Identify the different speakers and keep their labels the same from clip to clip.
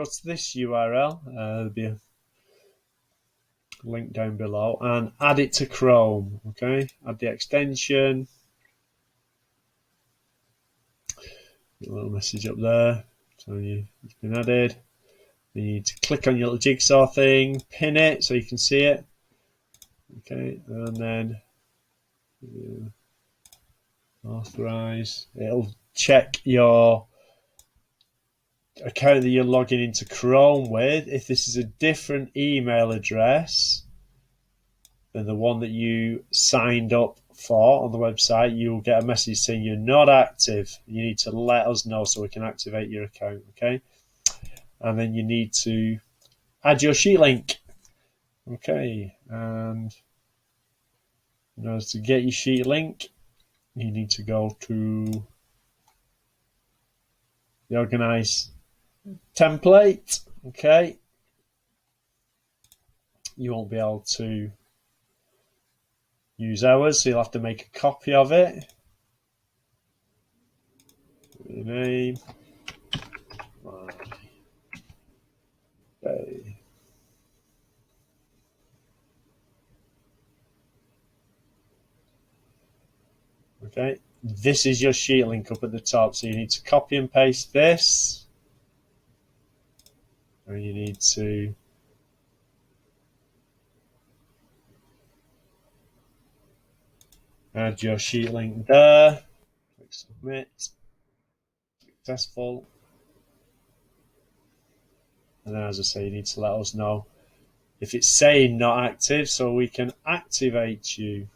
Speaker 1: go to this URL, there'll be a link down below, and add it to Chrome. Okay, add the extension. A little message up there telling you it's been added. You need to click on your little jigsaw thing, pin it so you can see it. Okay, and then authorize. It'll check your account that you're logging into Chrome with. If this is a different email address than the one that you signed up for on the website, you'll get a message saying you're not active. You need to let us know so we can activate your account. Okay, and then you need to add your sheet link. Okay, and in order to get your sheet link, you need to go to the Organice template. Okay, you won't be able to use ours, so you'll have to make a copy of it. Name. Okay. Okay, this is your sheet link up at the top, so you need to copy and paste this, and you need to add your sheet link there. Click submit. Successful. And then, as I say, you need to let us know if it's saying not active so we can activate you.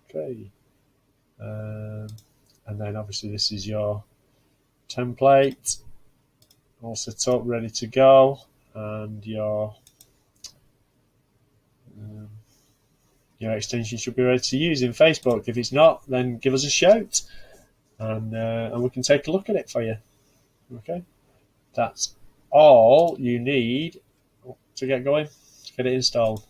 Speaker 1: Okay. And then obviously this is your template all set up, ready to go, and your extension should be ready to use in Facebook. If it's not, then give us a shout, and we can take a look at it for you. Okay, that's all you need to get going, to get it installed.